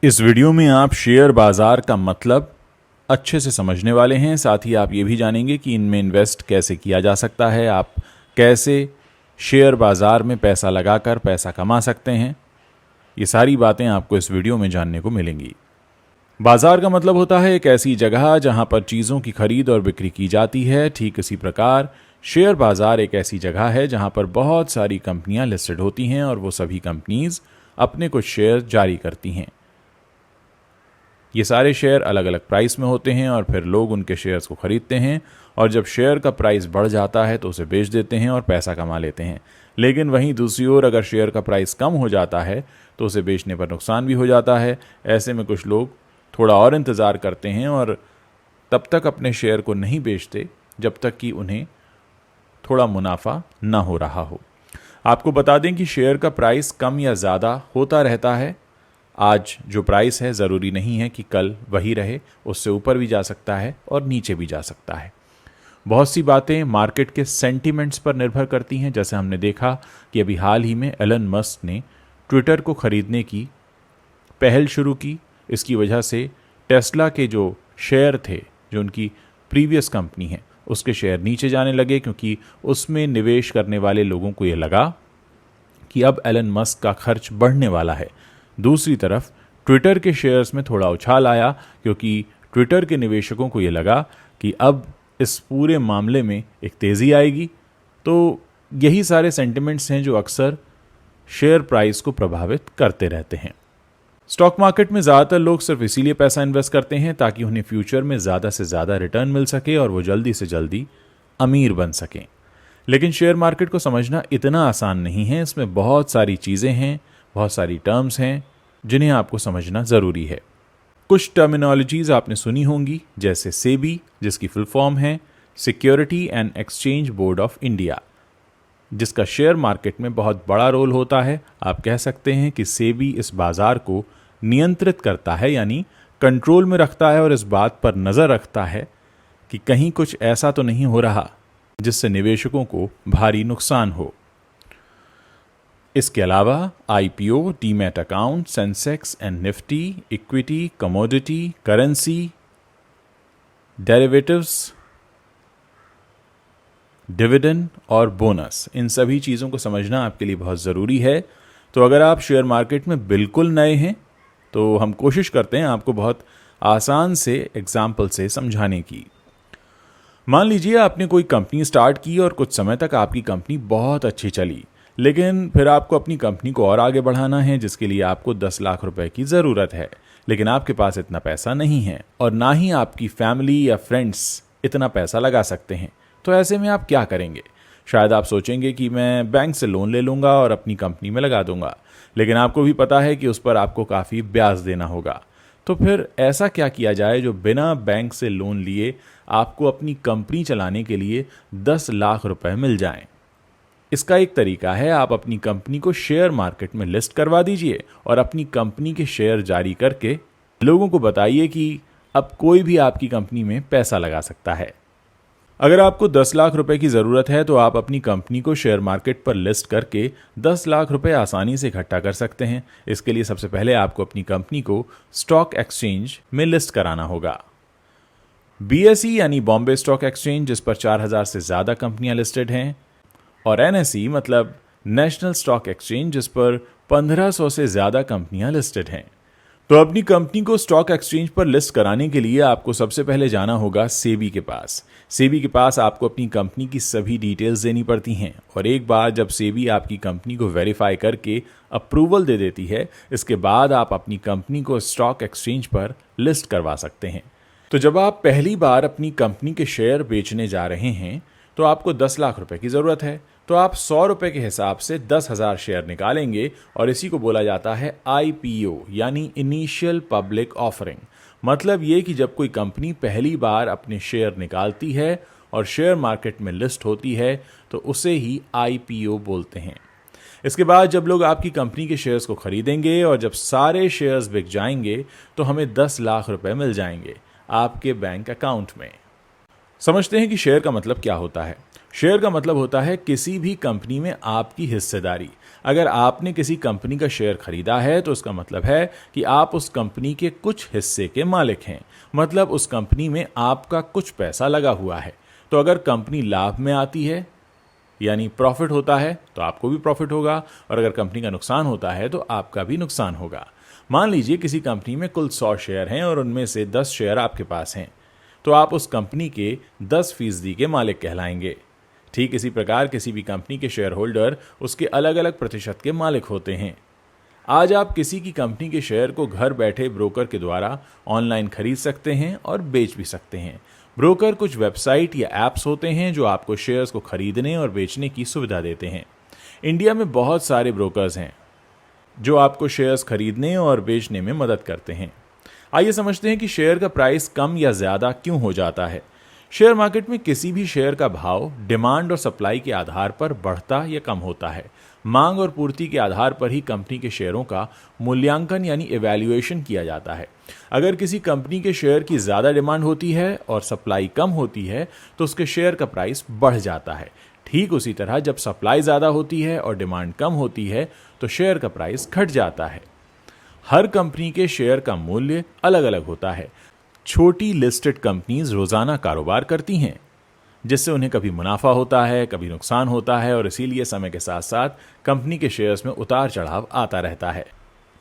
इस वीडियो में आप शेयर बाजार का मतलब अच्छे से समझने वाले हैं। साथ ही आप ये भी जानेंगे कि इनमें इन्वेस्ट कैसे किया जा सकता है, आप कैसे शेयर बाजार में पैसा लगाकर पैसा कमा सकते हैं। ये सारी बातें आपको इस वीडियो में जानने को मिलेंगी। बाजार का मतलब होता है एक ऐसी जगह जहां पर चीज़ों की खरीद और बिक्री की जाती है। ठीक इसी प्रकार शेयर बाजार एक ऐसी जगह है जहां पर बहुत सारी कंपनियां लिस्टेड होती हैं और वो सभी कंपनीज अपने कुछ शेयर जारी करती हैं। ये सारे शेयर अलग अलग प्राइस में होते हैं और फिर लोग उनके शेयर्स को खरीदते हैं और जब शेयर का प्राइस बढ़ जाता है तो उसे बेच देते हैं और पैसा कमा लेते हैं। लेकिन वहीं दूसरी ओर अगर शेयर का प्राइस कम हो जाता है तो उसे बेचने पर नुकसान भी हो जाता है। ऐसे में कुछ लोग थोड़ा और इंतज़ार करते हैं और तब तक अपने शेयर को नहीं बेचते जब तक कि उन्हें थोड़ा मुनाफा ना हो रहा हो। आपको बता दें कि शेयर का प्राइस कम या ज़्यादा होता रहता है। आज जो प्राइस है ज़रूरी नहीं है कि कल वही रहे, उससे ऊपर भी जा सकता है और नीचे भी जा सकता है। बहुत सी बातें मार्केट के सेंटीमेंट्स पर निर्भर करती हैं। जैसे हमने देखा कि अभी हाल ही में एलन मस्क ने ट्विटर को खरीदने की पहल शुरू की। इसकी वजह से टेस्ला के जो शेयर थे, जो उनकी प्रीवियस कंपनी है, उसके शेयर नीचे जाने लगे क्योंकि उसमें निवेश करने वाले लोगों को ये लगा कि अब एलन मस्क का खर्च बढ़ने वाला है। दूसरी तरफ ट्विटर के शेयर्स में थोड़ा उछाल आया क्योंकि ट्विटर के निवेशकों को ये लगा कि अब इस पूरे मामले में एक तेज़ी आएगी। तो यही सारे सेंटिमेंट्स हैं जो अक्सर शेयर प्राइस को प्रभावित करते रहते हैं। स्टॉक मार्केट में ज़्यादातर लोग सिर्फ इसीलिए पैसा इन्वेस्ट करते हैं ताकि उन्हें फ्यूचर में ज़्यादा से ज़्यादा रिटर्न मिल सके और वो जल्दी से जल्दी अमीर बन सकें। लेकिन शेयर मार्केट को समझना इतना आसान नहीं है। इसमें बहुत सारी चीज़ें हैं, बहुत सारी टर्म्स हैं जिन्हें आपको समझना ज़रूरी है। कुछ टर्मिनोलॉजीज़ आपने सुनी होंगी, जैसे सेबी, जिसकी फुल फॉर्म है security and exchange board of India, जिसका शेयर मार्केट में बहुत बड़ा रोल होता है। आप कह सकते हैं कि सेबी इस बाजार को नियंत्रित करता है, यानी कंट्रोल में रखता है और इस बात पर नज़र रखता है कि कहीं कुछ ऐसा तो नहीं हो रहा जिससे निवेशकों को भारी नुकसान हो। इसके अलावा IPO, demat account, Sensex and Nifty, equity, commodity, currency, derivatives, dividend और बोनस, इन सभी चीज़ों को समझना आपके लिए बहुत ज़रूरी है। तो अगर आप शेयर मार्केट में बिल्कुल नए हैं तो हम कोशिश करते हैं आपको बहुत आसान से एग्जाम्पल से समझाने की। मान लीजिए आपने कोई कंपनी स्टार्ट की और कुछ समय तक आपकी कंपनी बहुत अच्छी चली, लेकिन फिर आपको अपनी कंपनी को और आगे बढ़ाना है, जिसके लिए आपको 10 लाख रुपए की ज़रूरत है। लेकिन आपके पास इतना पैसा नहीं है और ना ही आपकी फैमिली या फ्रेंड्स इतना पैसा लगा सकते हैं। तो ऐसे में आप क्या करेंगे? शायद आप सोचेंगे कि मैं बैंक से लोन ले लूँगा और अपनी कंपनी में लगा दूंगा, लेकिन आपको भी पता है कि उस पर आपको काफ़ी ब्याज देना होगा। तो फिर ऐसा क्या किया जाए जो बिना बैंक से लोन लिए आपको अपनी कंपनी चलाने के लिए 10 लाख रुपए मिल जाएं? इसका एक तरीका है, आप अपनी कंपनी को शेयर मार्केट में लिस्ट करवा दीजिए और अपनी कंपनी के शेयर जारी करके लोगों को बताइए कि अब कोई भी आपकी कंपनी में पैसा लगा सकता है। अगर आपको 10 लाख रुपए की ज़रूरत है तो आप अपनी कंपनी को शेयर मार्केट पर लिस्ट करके 10 लाख रुपए आसानी से इकट्ठा कर सकते हैं। इसके लिए सबसे पहले आपको अपनी कंपनी को स्टॉक एक्सचेंज में लिस्ट कराना होगा। बीएसई यानी बॉम्बे स्टॉक एक्सचेंज, जिस पर 4000 से ज़्यादा कंपनियां लिस्टेड हैं, और एनएसई मतलब नेशनल स्टॉक एक्सचेंज, जिस पर 1500 से ज़्यादा कंपनियां लिस्टेड हैं। तो अपनी कंपनी को स्टॉक एक्सचेंज पर लिस्ट कराने के लिए आपको सबसे पहले जाना होगा सेबी के पास। सेबी के पास आपको अपनी कंपनी की सभी डिटेल्स देनी पड़ती हैं और एक बार जब सेबी आपकी कंपनी को वेरीफाई करके अप्रूवल दे देती है, इसके बाद आप अपनी कंपनी को स्टॉक एक्सचेंज पर लिस्ट करवा सकते हैं। तो जब आप पहली बार अपनी कंपनी के शेयर बेचने जा रहे हैं तो आपको 10 लाख रुपए की ज़रूरत है। तो आप 100 रुपए के हिसाब से 10,000 शेयर निकालेंगे और इसी को बोला जाता है आईपीओ यानी इनिशियल पब्लिक ऑफरिंग। मतलब ये कि जब कोई कंपनी पहली बार अपने शेयर निकालती है और शेयर मार्केट में लिस्ट होती है तो उसे ही आईपीओ बोलते हैं। इसके बाद जब लोग आपकी कंपनी के शेयर्स को खरीदेंगे और जब सारे शेयर्स बिक जाएंगे तो हमें 10 लाख रुपए मिल जाएंगे आपके बैंक अकाउंट में। समझते हैं कि शेयर का मतलब क्या होता है। शेयर का मतलब होता है किसी भी कंपनी में आपकी हिस्सेदारी। अगर आपने किसी कंपनी का शेयर खरीदा है तो उसका मतलब है कि आप उस कंपनी के कुछ हिस्से के मालिक हैं, मतलब उस कंपनी में आपका कुछ पैसा लगा हुआ है। तो अगर कंपनी लाभ में आती है यानी प्रॉफिट होता है तो आपको भी प्रॉफिट होगा, और अगर कंपनी का नुकसान होता है तो आपका भी नुकसान होगा। मान लीजिए किसी कंपनी में कुल 100 शेयर हैं और उनमें से 10 शेयर आपके पास हैं, तो आप उस कंपनी के 10% के मालिक कहलाएंगे। ठीक इसी प्रकार किसी भी कंपनी के शेयर होल्डर उसके अलग अलग प्रतिशत के मालिक होते हैं। आज आप किसी की कंपनी के शेयर को घर बैठे ब्रोकर के द्वारा ऑनलाइन खरीद सकते हैं और बेच भी सकते हैं। ब्रोकर कुछ वेबसाइट या एप्स होते हैं जो आपको शेयर्स को खरीदने और बेचने की सुविधा देते हैं। इंडिया में बहुत सारे ब्रोकर्स हैं जो आपको शेयर्स खरीदने और बेचने में मदद करते हैं। आइए समझते हैं कि शेयर का प्राइस कम या ज्यादा क्यों हो जाता है। शेयर मार्केट में किसी भी शेयर का भाव डिमांड और सप्लाई के आधार पर बढ़ता या कम होता है। मांग और पूर्ति के आधार पर ही कंपनी के शेयरों का मूल्यांकन यानी इवैल्यूएशन किया जाता है। अगर किसी कंपनी के शेयर की ज्यादा डिमांड होती है और सप्लाई कम होती है तो उसके शेयर का प्राइस बढ़ जाता है। ठीक उसी तरह जब सप्लाई ज्यादा होती है और डिमांड कम होती है तो शेयर का प्राइस घट जाता है। हर कंपनी के शेयर का मूल्य अलग अलग होता है। छोटी लिस्टेड कंपनीज रोजाना कारोबार करती हैं, जिससे उन्हें कभी मुनाफा होता है, कभी नुकसान होता है, और इसीलिए समय के साथ साथ कंपनी के शेयर्स में उतार चढ़ाव आता रहता है।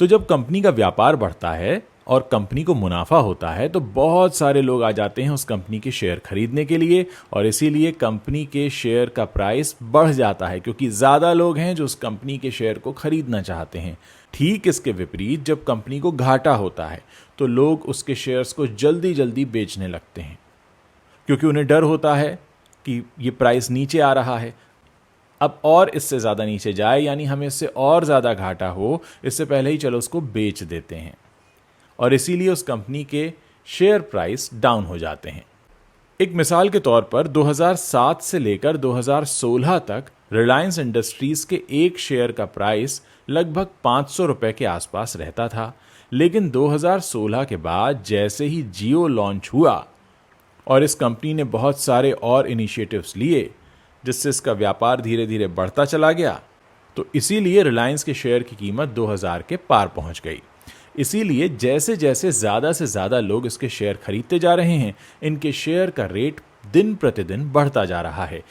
तो जब कंपनी का व्यापार बढ़ता है और कंपनी को मुनाफा होता है तो बहुत सारे लोग आ जाते हैं उस कंपनी के शेयर खरीदने के लिए, और इसीलिए कंपनी के शेयर का प्राइस बढ़ जाता है, क्योंकि ज्यादा लोग हैं जो उस कंपनी के शेयर को खरीदना चाहते हैं। ठीक इसके विपरीत जब कंपनी को घाटा होता है तो लोग उसके शेयर्स को जल्दी जल्दी बेचने लगते हैं, क्योंकि उन्हें डर होता है कि ये प्राइस नीचे आ रहा है, अब और इससे ज्यादा नीचे जाए यानी हमें इससे और ज्यादा घाटा हो, इससे पहले ही चलो उसको बेच देते हैं, और इसीलिए उस कंपनी के शेयर प्राइस डाउन हो जाते हैं। एक मिसाल के तौर पर 2007 से लेकर 2016 तक रिलायंस इंडस्ट्रीज के एक शेयर का प्राइस लगभग 500 रुपए के आसपास रहता था। लेकिन 2016 के बाद जैसे ही जियो लॉन्च हुआ और इस कंपनी ने बहुत सारे और इनिशिएटिव्स लिए, जिससे इसका व्यापार धीरे धीरे बढ़ता चला गया, तो इसीलिए रिलायंस के शेयर की कीमत 2000 के पार पहुंच गई। इसीलिए जैसे जैसे ज्यादा से ज्यादा लोग इसके शेयर खरीदते जा रहे हैं, इनके शेयर का रेट दिन प्रतिदिन बढ़ता जा रहा है।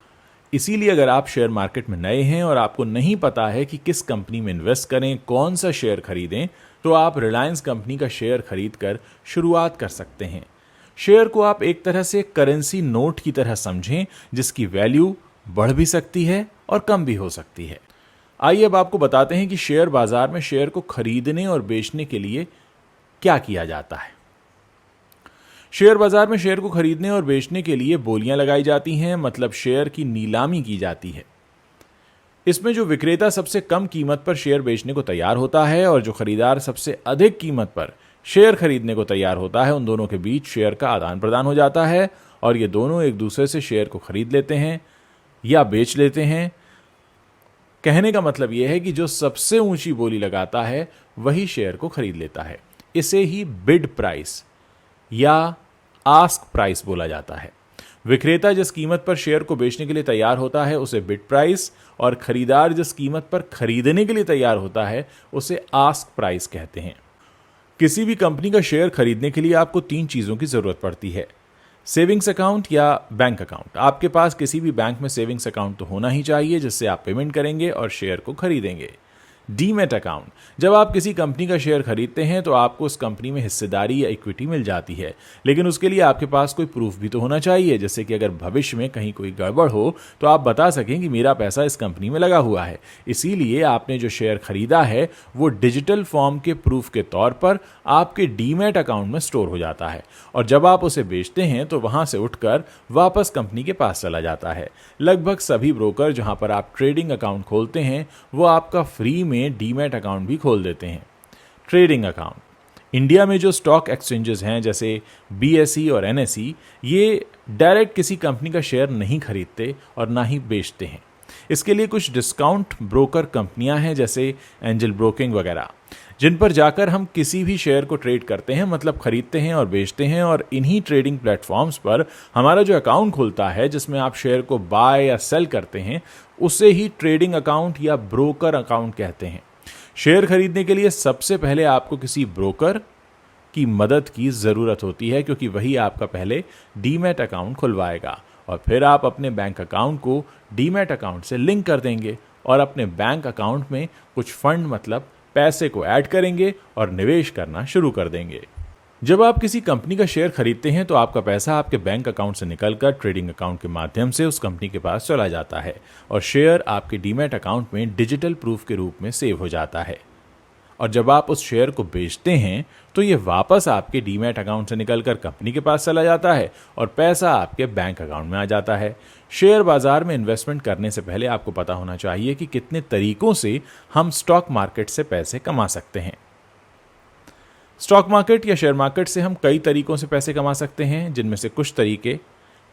इसीलिए अगर आप शेयर मार्केट में नए हैं और आपको नहीं पता है कि किस कंपनी में इन्वेस्ट करें, कौन सा शेयर खरीदें, तो आप रिलायंस कंपनी का शेयर खरीद कर शुरुआत कर सकते हैं। शेयर को आप एक तरह से करेंसी नोट की तरह समझें, जिसकी वैल्यू बढ़ भी सकती है और कम भी हो सकती है। आइए अब आपको बताते हैं कि शेयर बाजार में शेयर को खरीदने और बेचने के लिए क्या किया जाता है। शेयर बाजार में शेयर को खरीदने और बेचने के लिए बोलियां लगाई जाती हैं, मतलब शेयर की नीलामी की जाती है। इसमें जो विक्रेता सबसे कम कीमत पर शेयर बेचने को तैयार होता है और जो खरीदार सबसे अधिक कीमत पर शेयर खरीदने को तैयार होता है, उन दोनों के बीच शेयर का आदान प्रदान हो जाता है और ये दोनों एक दूसरे से शेयर को खरीद लेते हैं या बेच लेते हैं। कहने का मतलब यह है कि जो सबसे ऊंची बोली लगाता है वही शेयर को खरीद लेता है। इसे ही बिड प्राइस या आस्क प्राइस बोला जाता है। विक्रेता जिस कीमत पर शेयर को बेचने के लिए तैयार होता है उसे बिड प्राइस, और खरीदार जिस कीमत पर खरीदने के लिए तैयार होता है उसे आस्क प्राइस कहते हैं। किसी भी कंपनी का शेयर खरीदने के लिए आपको 3 चीजों की जरूरत पड़ती है। सेविंग्स अकाउंट या बैंक अकाउंट। आपके पास किसी भी बैंक में सेविंग्स अकाउंट तो होना ही चाहिए, जिससे आप पेमेंट करेंगे और शेयर को खरीदेंगे। Demat account. जब आप किसी कंपनी का शेयर खरीदते हैं तो आपको उस कंपनी में हिस्सेदारी या इक्विटी मिल जाती है, लेकिन उसके लिए आपके पास कोई प्रूफ भी तो होना चाहिए, जैसे कि अगर भविष्य में कहीं कोई गड़बड़ हो तो आप बता सकें कि मेरा पैसा इस कंपनी में लगा हुआ है। इसीलिए आपने जो शेयर खरीदा है वो डिजिटल फॉर्म के प्रूफ के तौर पर आपके डीमैट अकाउंट में स्टोर हो जाता है, और जब आप उसे बेचते हैं तो वहां से उठकर वापस कंपनी के पास चला जाता है। लगभग सभी ब्रोकर जहां पर आप ट्रेडिंग अकाउंट खोलते हैं वो आपका फ्री में डीमैट अकाउंट भी खोल देते हैं। Trading account. इंडिया में जो स्टॉक एक्सचेंजेस हैं जैसे BSE और NSE, ये डायरेक्ट किसी कंपनी का शेयर नहीं खरीदते और ना ही बेचते हैं। इसके लिए कुछ डिस्काउंट ब्रोकर कंपनियां हैं जैसे एंजल ब्रोकिंग वगैरह। जिन पर जाकर हम किसी भी शेयर को ट्रेड करते हैं, मतलब खरीदते हैं और बेचते हैं। और इन्हीं ट्रेडिंग प्लेटफॉर्म्स पर हमारा जो अकाउंट खुलता है जिसमें आप शेयर को बाय या सेल करते हैं, उसे ही ट्रेडिंग अकाउंट या ब्रोकर अकाउंट कहते हैं। शेयर खरीदने के लिए सबसे पहले आपको किसी ब्रोकर की मदद की ज़रूरत होती है, क्योंकि वही आपका पहले डीमैट अकाउंट खुलवाएगा और फिर आप अपने बैंक अकाउंट को डीमैट अकाउंट से लिंक कर देंगे और अपने बैंक अकाउंट में कुछ फंड मतलब पैसे को ऐड करेंगे और निवेश करना शुरू कर देंगे। जब आप किसी कंपनी का शेयर खरीदते हैं तो आपका पैसा आपके बैंक अकाउंट से निकलकर ट्रेडिंग अकाउंट के माध्यम से उस कंपनी के पास चला जाता है और शेयर आपके डीमैट अकाउंट में डिजिटल प्रूफ के रूप में सेव हो जाता है। और जब आप उस शेयर को बेचते हैं तो ये वापस आपके डीमैट अकाउंट से निकलकर कंपनी के पास चला जाता है और पैसा आपके बैंक अकाउंट में आ जाता है। शेयर बाजार में इन्वेस्टमेंट करने से पहले आपको पता होना चाहिए कि कितने तरीकों से हम स्टॉक मार्केट से पैसे कमा सकते हैं। स्टॉक मार्केट या शेयर मार्केट से हम कई तरीकों से पैसे कमा सकते हैं, जिनमें से कुछ तरीके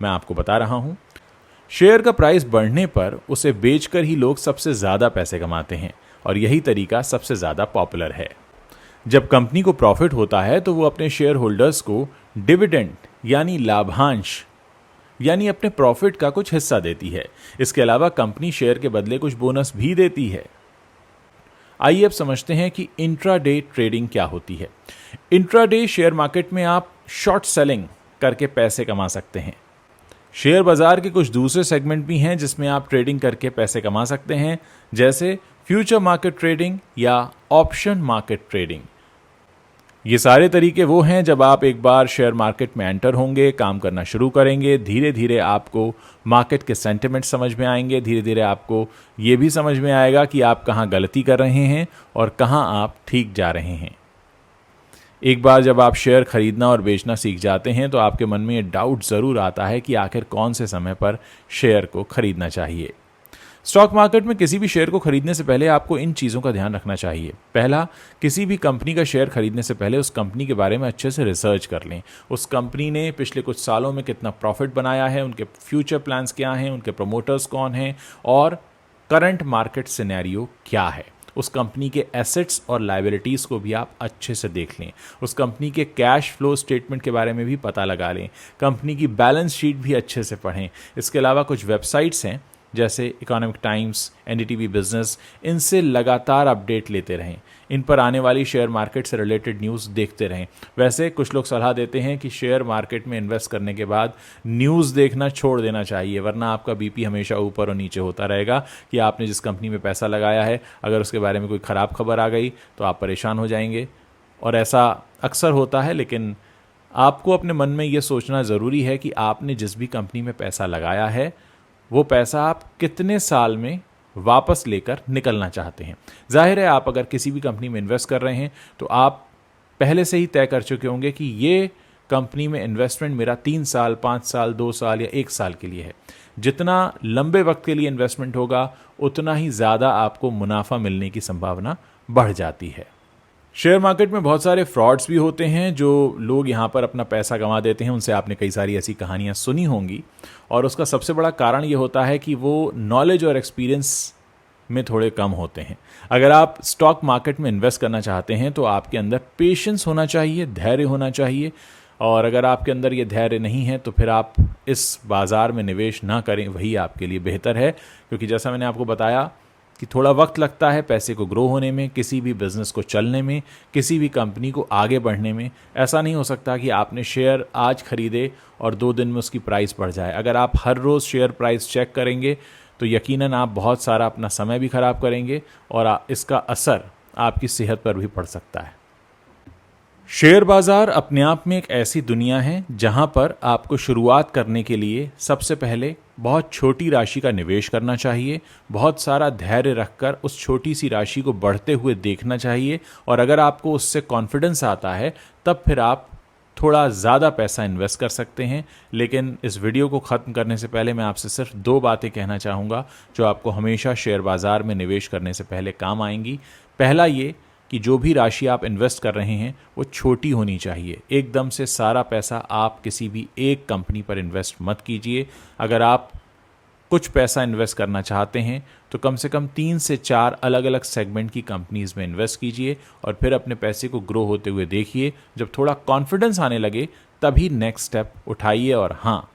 मैं आपको बता रहा हूं। शेयर का प्राइस बढ़ने पर उसे बेचकर ही लोग सबसे ज्यादा पैसे कमाते हैं और यही तरीका सबसे ज्यादा पॉपुलर है। जब कंपनी को प्रॉफिट होता है तो वो अपने शेयर होल्डर्स को डिविडेंड यानी लाभांश यानी अपने प्रॉफिट का कुछ हिस्सा देती है। इसके अलावा कंपनी शेयर के बदले कुछ बोनस भी देती है। आइए अब समझते हैं कि इंट्राडे ट्रेडिंग क्या होती है। इंट्राडे शेयर मार्केट में आप शॉर्ट सेलिंग करके पैसे कमा सकते हैं। शेयर बाजार के कुछ दूसरे सेगमेंट भी हैं जिसमें आप ट्रेडिंग करके पैसे कमा सकते हैं, जैसे फ्यूचर मार्केट ट्रेडिंग या ऑप्शन मार्केट ट्रेडिंग। ये सारे तरीके वो हैं जब आप एक बार शेयर मार्केट में एंटर होंगे, काम करना शुरू करेंगे, धीरे धीरे आपको मार्केट के सेंटिमेंट समझ में आएंगे, धीरे धीरे आपको ये भी समझ में आएगा कि आप कहाँ गलती कर रहे हैं और कहाँ आप ठीक जा रहे हैं। एक बार जब आप शेयर खरीदना और बेचना सीख जाते हैं तो आपके मन में ये डाउट ज़रूर आता है कि आखिर कौन से समय पर शेयर को खरीदना चाहिए। स्टॉक मार्केट में किसी भी शेयर को खरीदने से पहले आपको इन चीज़ों का ध्यान रखना चाहिए। पहला, किसी भी कंपनी का शेयर खरीदने से पहले उस कंपनी के बारे में अच्छे से रिसर्च कर लें। उस कंपनी ने पिछले कुछ सालों में कितना प्रॉफिट बनाया है, उनके फ्यूचर प्लान्स क्या हैं, उनके प्रमोटर्स कौन हैं और करंट मार्केट सिनेरियो क्या है। उस कंपनी के एसेट्स और लायबिलिटीज़ को भी आप अच्छे से देख लें। उस कंपनी के कैश फ्लो स्टेटमेंट के बारे में भी पता लगा लें। कंपनी की बैलेंस शीट भी अच्छे से पढ़ें। इसके अलावा कुछ वेबसाइट्स हैं जैसे इकोनॉमिक टाइम्स, एनडीटीवी बिजनेस, इनसे लगातार अपडेट लेते रहें। इन पर आने वाली शेयर मार्केट से रिलेटेड न्यूज़ देखते रहें। वैसे कुछ लोग सलाह देते हैं कि शेयर मार्केट में इन्वेस्ट करने के बाद न्यूज़ देखना छोड़ देना चाहिए, वरना आपका बीपी हमेशा ऊपर और नीचे होता रहेगा कि आपने जिस कंपनी में पैसा लगाया है अगर उसके बारे में कोई ख़राब खबर आ गई तो आप परेशान हो जाएंगे। और ऐसा अक्सर होता है, लेकिन आपको अपने मन में ये सोचना ज़रूरी है कि आपने जिस भी कंपनी में पैसा लगाया है वो पैसा आप कितने साल में वापस लेकर निकलना चाहते हैं। जाहिर है, आप अगर किसी भी कंपनी में इन्वेस्ट कर रहे हैं तो आप पहले से ही तय कर चुके होंगे कि ये कंपनी में इन्वेस्टमेंट मेरा 3 साल, 5 साल, 2 साल या 1 साल के लिए है। जितना लंबे वक्त के लिए इन्वेस्टमेंट होगा उतना ही ज़्यादा आपको मुनाफा मिलने की संभावना बढ़ जाती है। शेयर मार्केट में बहुत सारे फ्रॉड्स भी होते हैं। जो लोग यहाँ पर अपना पैसा गंवा देते हैं उनसे आपने कई सारी ऐसी कहानियाँ सुनी होंगी, और उसका सबसे बड़ा कारण ये होता है कि वो नॉलेज और एक्सपीरियंस में थोड़े कम होते हैं। अगर आप स्टॉक मार्केट में इन्वेस्ट करना चाहते हैं तो आपके अंदर पेशेंस होना चाहिए, धैर्य होना चाहिए। और अगर आपके अंदर ये धैर्य नहीं है तो फिर आप इस बाज़ार में निवेश ना करें, वही आपके लिए बेहतर है। क्योंकि जैसा मैंने आपको बताया कि थोड़ा वक्त लगता है पैसे को ग्रो होने में, किसी भी बिजनेस को चलने में, किसी भी कंपनी को आगे बढ़ने में। ऐसा नहीं हो सकता कि आपने शेयर आज खरीदे और 2 दिन में उसकी प्राइस बढ़ जाए। अगर आप हर रोज़ शेयर प्राइस चेक करेंगे तो यकीनन आप बहुत सारा अपना समय भी खराब करेंगे और इसका असर आपकी सेहत पर भी पड़ सकता है। शेयर बाजार अपने आप में एक ऐसी दुनिया है जहां पर आपको शुरुआत करने के लिए सबसे पहले बहुत छोटी राशि का निवेश करना चाहिए, बहुत सारा धैर्य रखकर उस छोटी सी राशि को बढ़ते हुए देखना चाहिए, और अगर आपको उससे कॉन्फिडेंस आता है तब फिर आप थोड़ा ज़्यादा पैसा इन्वेस्ट कर सकते हैं। लेकिन इस वीडियो को ख़त्म करने से पहले मैं आपसे सिर्फ 2 बातें कहना चाहूँगा जो आपको हमेशा शेयर बाजार में निवेश करने से पहले काम आएंगी। पहला ये कि जो भी राशि आप इन्वेस्ट कर रहे हैं वो छोटी होनी चाहिए। एकदम से सारा पैसा आप किसी भी एक कंपनी पर इन्वेस्ट मत कीजिए। अगर आप कुछ पैसा इन्वेस्ट करना चाहते हैं तो कम से कम 3 से 4 अलग अलग सेगमेंट की कंपनीज में इन्वेस्ट कीजिए और फिर अपने पैसे को ग्रो होते हुए देखिए। जब थोड़ा कॉन्फिडेंस आने लगे तभी नेक्स्ट स्टेप उठाइए। और हाँ,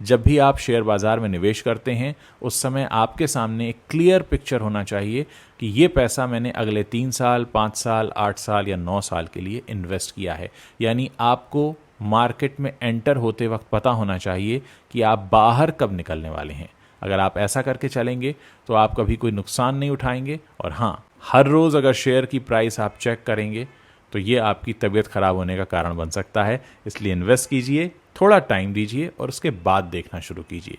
जब भी आप शेयर बाज़ार में निवेश करते हैं उस समय आपके सामने एक क्लियर पिक्चर होना चाहिए कि ये पैसा मैंने अगले 3 साल, 5 साल, 8 साल या 9 साल के लिए इन्वेस्ट किया है। यानी आपको मार्केट में एंटर होते वक्त पता होना चाहिए कि आप बाहर कब निकलने वाले हैं। अगर आप ऐसा करके चलेंगे तो आप कभी कोई नुकसान नहीं उठाएंगे। और हाँ, हर रोज़ अगर शेयर की प्राइस आप चेक करेंगे तो ये आपकी तबीयत खराब होने का कारण बन सकता है। इसलिए इन्वेस्ट कीजिए, थोड़ा टाइम दीजिए और उसके बाद देखना शुरू कीजिए।